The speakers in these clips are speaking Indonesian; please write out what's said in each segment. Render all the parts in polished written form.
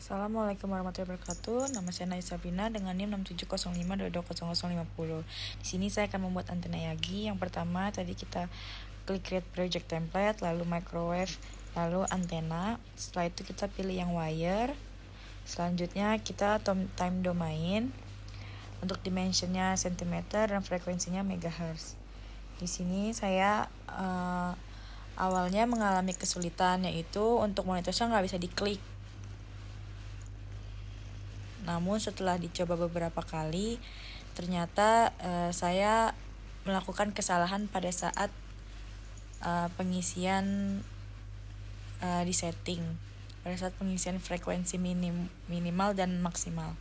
Assalamualaikum warahmatullahi wabarakatuh. Nama saya Naya Sabrina dengan NIM 6705220050. Di sini saya akan membuat antena Yagi. Yang pertama tadi kita klik create project template, lalu microwave, lalu antena. Setelah itu kita pilih yang wire. Selanjutnya kita time domain. Untuk dimensionnya cm dan frekuensinya megahertz. Di sini saya awalnya mengalami kesulitan, yaitu untuk monitornya nggak bisa diklik. Namun setelah dicoba beberapa kali, ternyata saya melakukan kesalahan pada saat pengisian di setting, pada saat pengisian frekuensi minimal dan maksimal.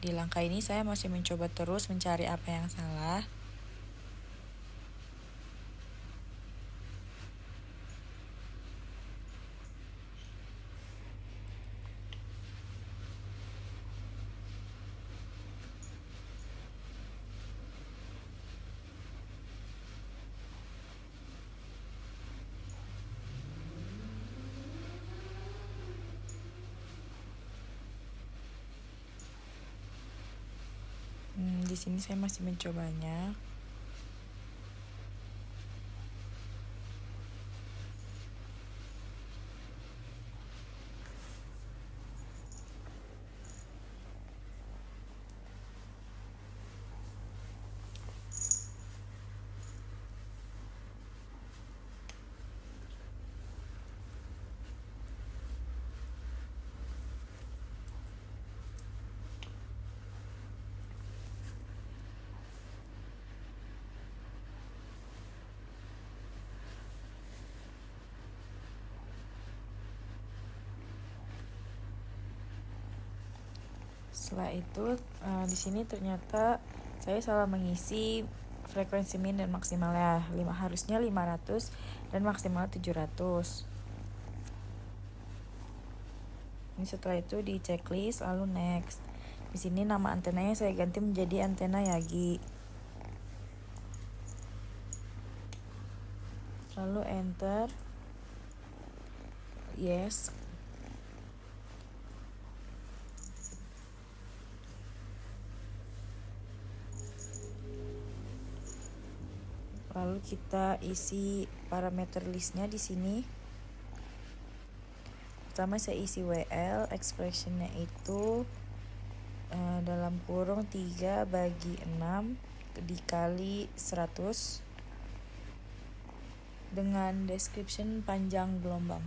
Di langkah ini saya masih mencoba terus mencari apa yang salah. Di sini saya masih mencobanya. Setelah itu di sini ternyata saya salah mengisi frekuensi min dan maksimalnya. Harusnya 500 dan maksimal 700. Ini setelah itu di checklist lalu next. Di sini nama antenanya saya ganti menjadi antena Yagi. Lalu enter. Yes. Lalu kita isi parameter listnya di sini. Pertama saya isi WL, expressionnya itu dalam kurung 3/6 dikali 100 dengan description panjang gelombang.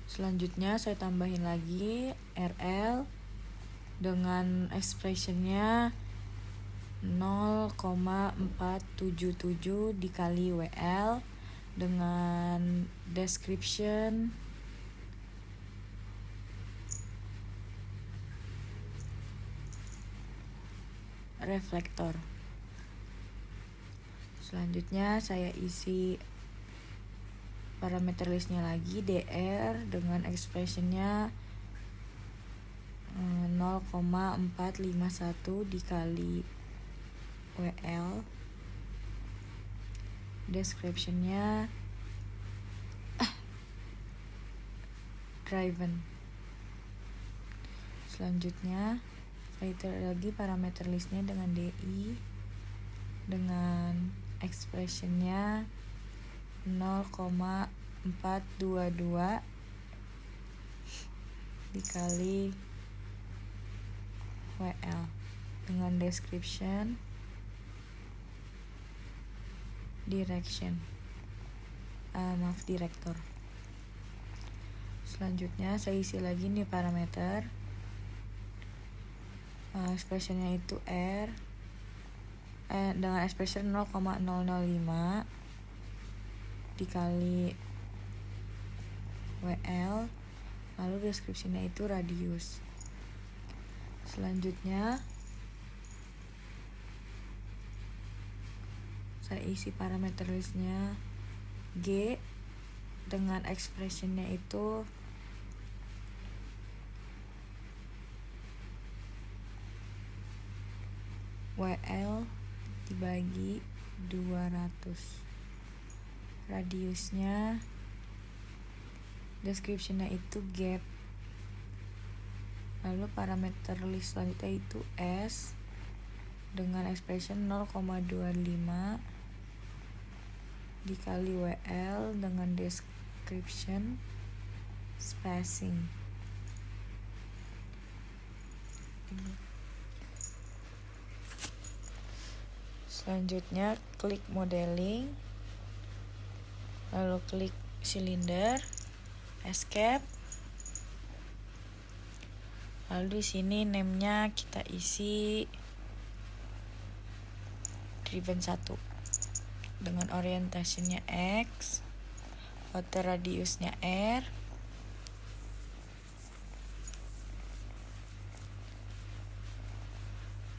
Selanjutnya saya tambahin lagi RL dengan expressionnya 0,477 dikali WL dengan description reflektor. Selanjutnya saya isi parameter listnya lagi, DR dengan expressionnya 0,451 dikali WL, descriptionnya driven. Selanjutnya saya iter lagi parameter listnya dengan DI dengan expressionnya 0,422 dikali WL dengan description director. Selanjutnya saya isi lagi nih parameter, expressionnya itu R dengan expression 0,005 dikali WL, lalu deskripsinya itu radius. Selanjutnya saya isi parameter listnya G dengan expressionnya itu WL dibagi 200. Radiusnya, description-nya itu gap. Lalu parameter list selanjutnya itu S dengan expression 0,25 dikali WL dengan description spacing. Selanjutnya klik modeling, lalu klik silinder, escape. Lalu di sini name-nya kita isi driven 1 dengan orientasinya X, outer radiusnya R,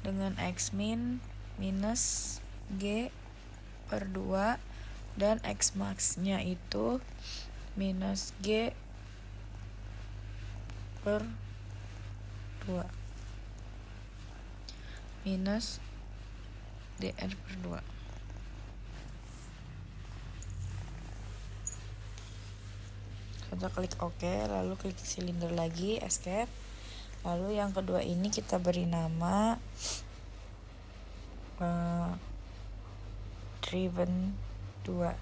dengan X min minus G per 2 dan X max-nya itu minus G per 2 minus DR per 2. Kita klik OK, lalu klik silinder lagi, escape. Lalu yang kedua ini kita beri nama driven 2.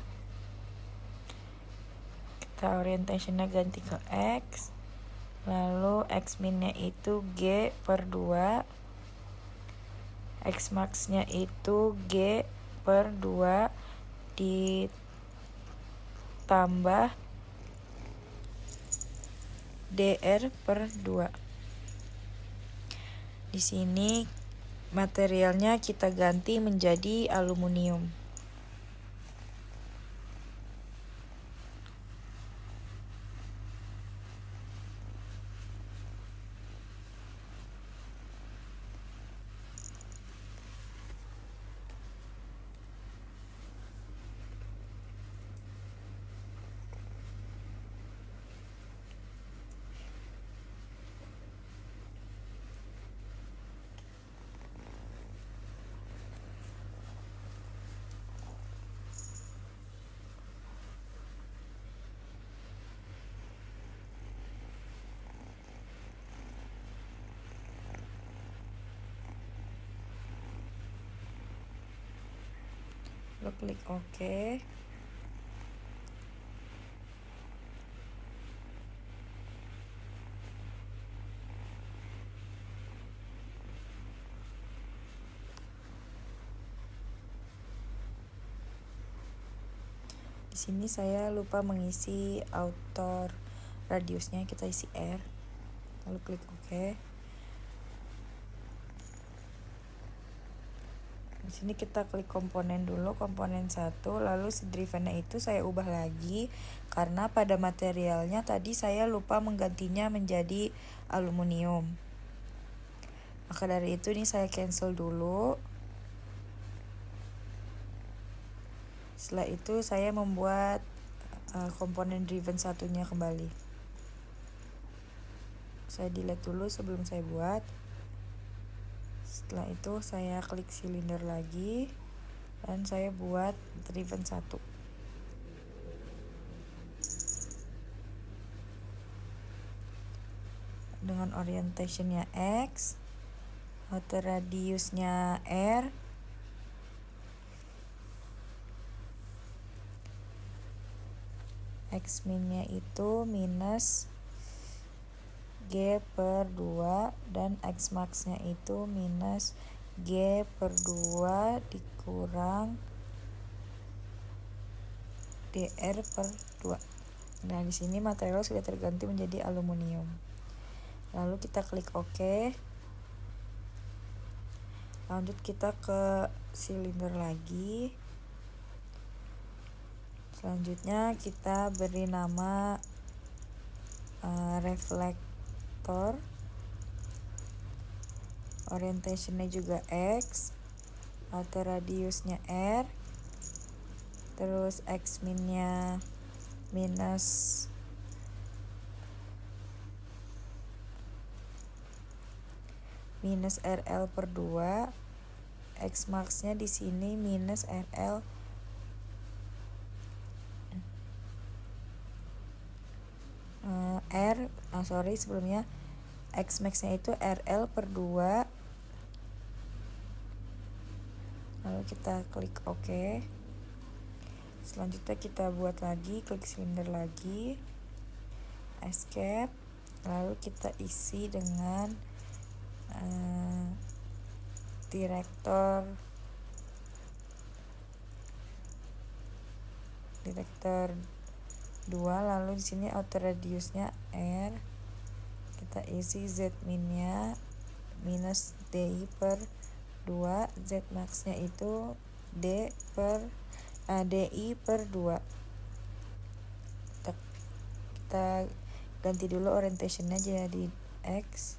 Kita orientationnya ganti ke X, lalu X min-nya itu G per 2, X max-nya itu G per 2 ditambah DR per 2. Di sini materialnya kita ganti menjadi aluminium. Lalu klik OK. Di sini saya lupa mengisi outer radiusnya, kita isi R. Lalu klik OK. Di sini kita klik komponen dulu, komponen 1, lalu si drivennya itu saya ubah lagi karena pada materialnya tadi saya lupa menggantinya menjadi aluminium. Maka dari itu ini saya cancel dulu. Setelah itu saya membuat komponen driven satunya kembali. Saya delete dulu sebelum saya buat. Setelah itu saya klik silinder lagi dan saya buat driven 1. Dengan orientationnya X, outer radiusnya R, X min-nya itu minus G per 2 dan X max-nya itu minus G per 2 dikurang DR per 2. Nah, di sini material sudah terganti menjadi aluminium. Lalu kita klik OK. Lanjut kita ke silinder lagi. Selanjutnya kita beri nama reflektor. Orientationnya juga X, outer radiusnya R, terus X min-nya minus RL per 2, X max-nya di sini minus RL sebelumnya X max-nya itu RL per 2. Lalu kita klik OK. Selanjutnya kita buat lagi, klik silinder lagi, escape, lalu kita isi dengan direktor 2, lalu di sini outer radiusnya R, kita isi Z min-nya minus DI per 2, Z max-nya itu DI per 2. Kita ganti dulu orientation-nya jadi X.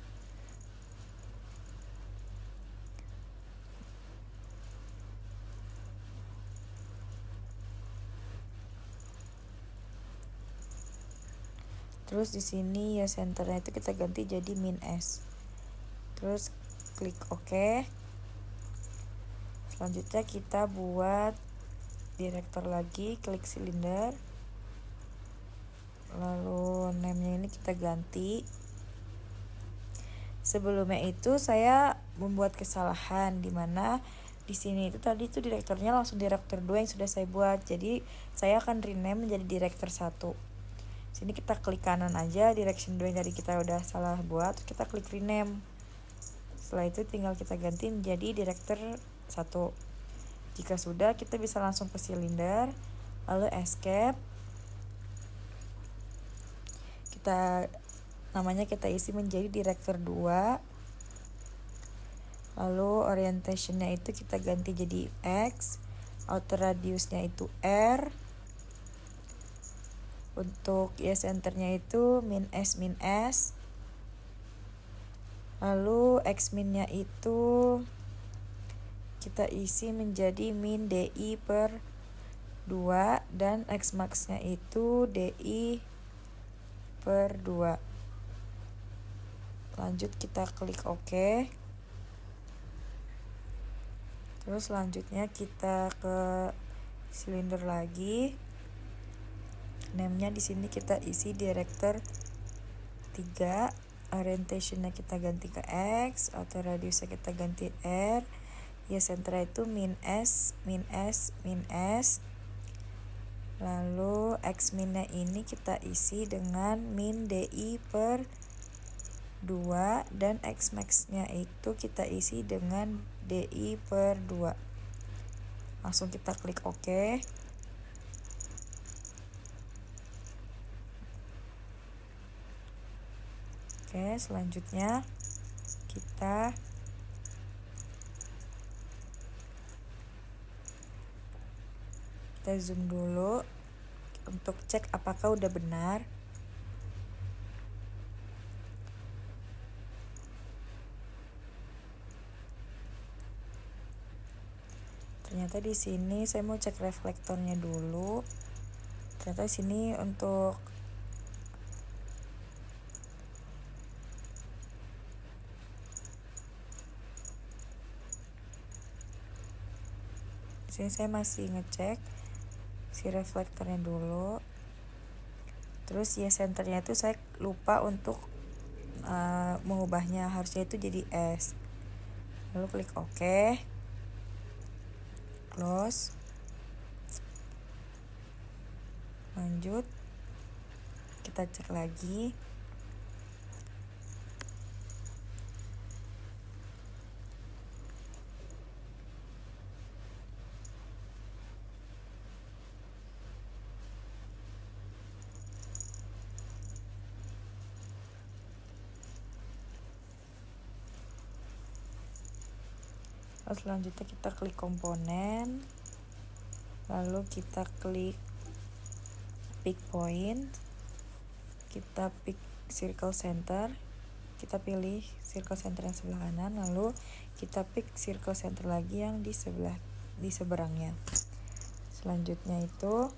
Terus di sini ya centernya itu kita ganti jadi min S. Terus klik OK. Selanjutnya kita buat direktor lagi, klik silinder. Lalu name-nya ini kita ganti. Sebelumnya itu saya membuat kesalahan di mana di sini itu tadi itu direktornya langsung direktor 2 yang sudah saya buat. Jadi saya akan rename menjadi direktor 1. Sini kita klik kanan aja, direction 2 yang tadi kita udah salah buat, kita klik rename. Setelah itu tinggal kita ganti menjadi director 1. Jika sudah, kita bisa langsung ke silinder, lalu escape. Namanya kita isi menjadi director 2. Lalu orientation-nya itu kita ganti jadi X, outer radius-nya itu R. Untuk center-nya itu min S. Lalu X min-nya itu kita isi menjadi min DI per 2 dan X max-nya itu DI per 2. Lanjut kita klik OK. Terus selanjutnya kita ke silinder lagi. Name-nya di sini kita isi director 3, orientation-nya kita ganti ke X, outer radius-nya kita ganti R. Ya center itu min S. Lalu X min-nya ini kita isi dengan min DI per 2 dan X max-nya itu kita isi dengan DI per 2. Langsung kita klik OK. Oke, selanjutnya kita zoom dulu untuk cek apakah udah benar. Ternyata di sini saya mau cek reflektornya dulu. Ternyata di sini untuk sini saya masih ngecek si reflektornya dulu. Terus ya centernya itu saya lupa untuk mengubahnya, harusnya itu jadi S. Lalu klik OK, close, lanjut kita cek lagi. Selanjutnya kita klik komponen, lalu kita klik pick point, kita pick circle center, kita pilih circle center yang sebelah kanan, lalu kita pick circle center lagi yang di seberangnya. Selanjutnya itu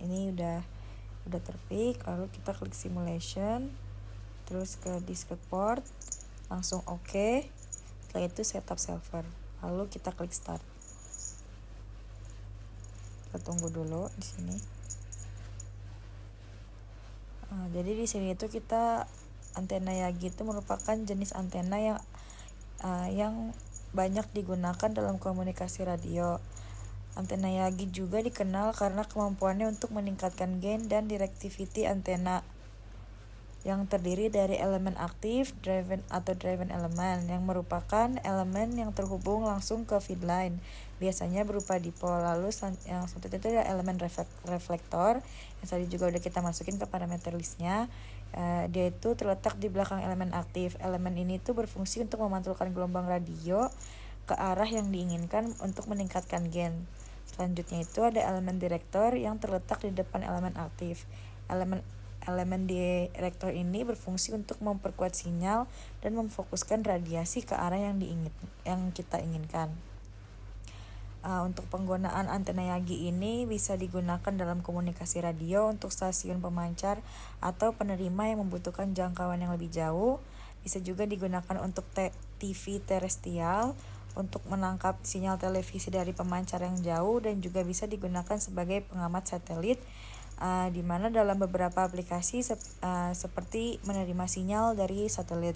ini udah terpick, lalu kita klik simulation. terus ke disket port, langsung oke. Setelah itu setup server, lalu kita klik start. Kita tunggu dulu di sini. Jadi di sini itu kita antena Yagi itu merupakan jenis antena yang banyak digunakan dalam komunikasi radio. Antena Yagi juga dikenal karena kemampuannya untuk meningkatkan gain dan directivity antena, yang terdiri dari elemen aktif, driven elemen, yang merupakan elemen yang terhubung langsung ke feed line, biasanya berupa dipol. Lalu yang selanjutnya itu adalah elemen reflektor, yang tadi juga udah kita masukin ke parameter listnya. Dia itu terletak di belakang elemen aktif. Elemen ini tuh berfungsi untuk memantulkan gelombang radio ke arah yang diinginkan untuk meningkatkan gain. Selanjutnya itu ada elemen direktor yang terletak di depan elemen aktif. Elemen direktor ini berfungsi untuk memperkuat sinyal dan memfokuskan radiasi ke arah yang kita inginkan. Untuk penggunaan antena Yagi ini bisa digunakan dalam komunikasi radio untuk stasiun pemancar atau penerima yang membutuhkan jangkauan yang lebih jauh. Bisa juga digunakan untuk TV terestrial untuk menangkap sinyal televisi dari pemancar yang jauh, dan juga bisa digunakan sebagai pengamat satelit, di mana dalam beberapa aplikasi seperti menerima sinyal dari satelit.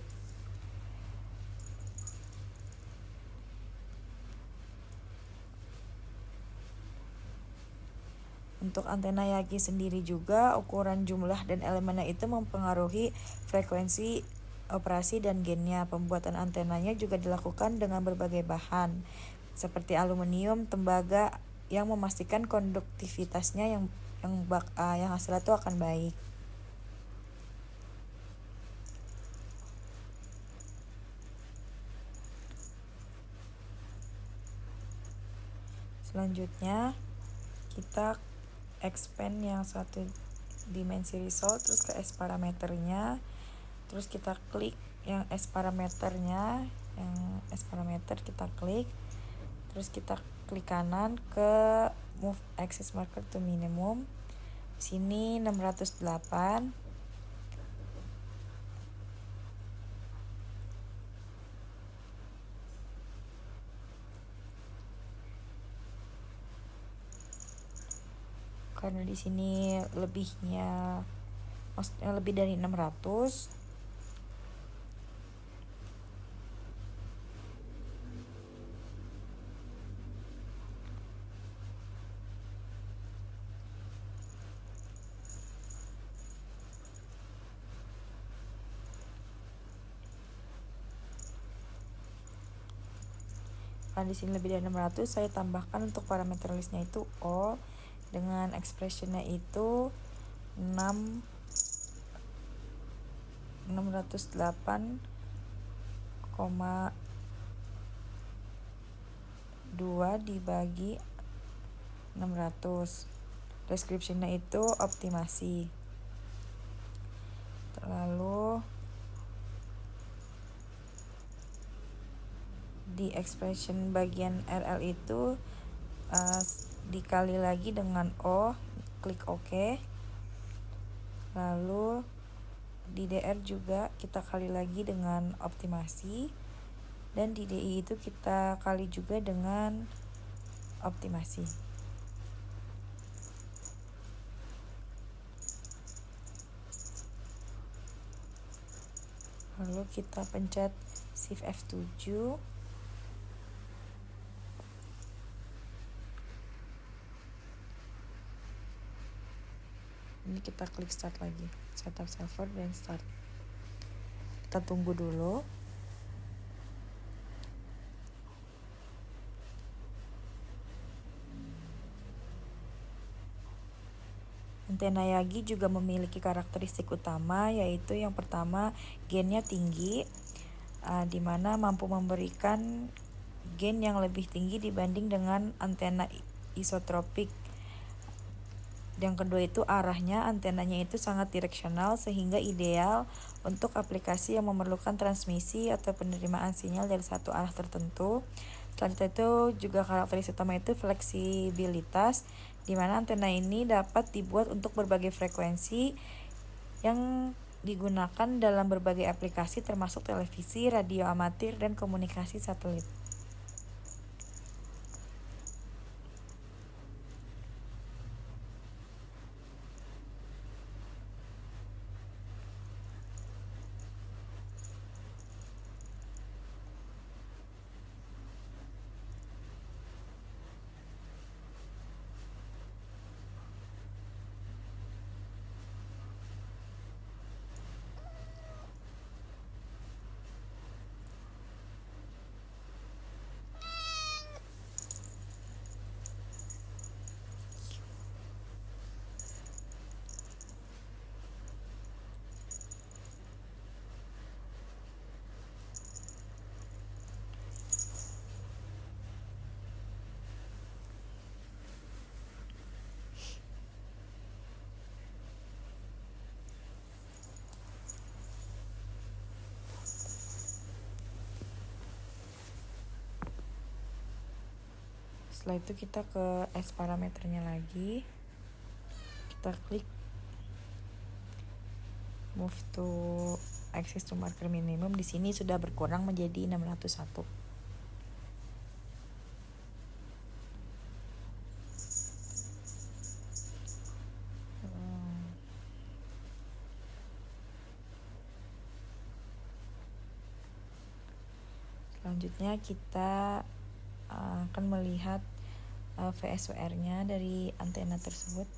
Untuk antena Yagi sendiri juga, ukuran jumlah dan elemennya itu mempengaruhi frekuensi operasi dan gainnya. Pembuatan antenanya juga dilakukan dengan berbagai bahan seperti aluminium, tembaga, yang memastikan konduktivitasnya yang hasilnya itu akan baik. Selanjutnya kita expand yang satu dimensi result, terus ke S parameternya, terus kita klik yang S parameternya, kita klik, terus kita klik kanan ke move axis marker to minimum. Sini 608. Karena di sini lebihnya, maksudnya lebih dari 600. Karena di sini lebih dari 600, saya tambahkan untuk parameter listnya itu O dengan expressionnya itu 608,2 dibagi 600. Descriptionnya itu optimasi. Lalu di expression bagian RL itu dikali lagi dengan O, klik OK. Lalu di DR juga kita kali lagi dengan optimasi, dan di DI itu kita kali juga dengan optimasi. Lalu kita pencet Shift F7. Ini kita klik start lagi, setup server dan start. Kita tunggu dulu. Antena Yagi juga memiliki karakteristik utama, yaitu yang pertama, gainnya tinggi, di mana mampu memberikan gain yang lebih tinggi dibanding dengan antena isotropik. Yang kedua itu arahnya, antenanya itu sangat direksional sehingga ideal untuk aplikasi yang memerlukan transmisi atau penerimaan sinyal dari satu arah tertentu. Selanjutnya itu juga karakteristik utama itu fleksibilitas, di mana antena ini dapat dibuat untuk berbagai frekuensi yang digunakan dalam berbagai aplikasi termasuk televisi, radio amatir, dan komunikasi satelit. Setelah itu kita ke S parameternya lagi, kita klik move to access to marker minimum. Di sini sudah berkurang menjadi 601. Selanjutnya kita akan melihat VSWR-nya dari antena tersebut.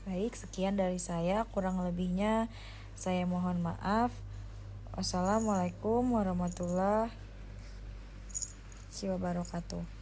Baik, sekian dari saya. Kurang lebihnya saya mohon maaf. Wassalamualaikum warahmatullahi wabarakatuh.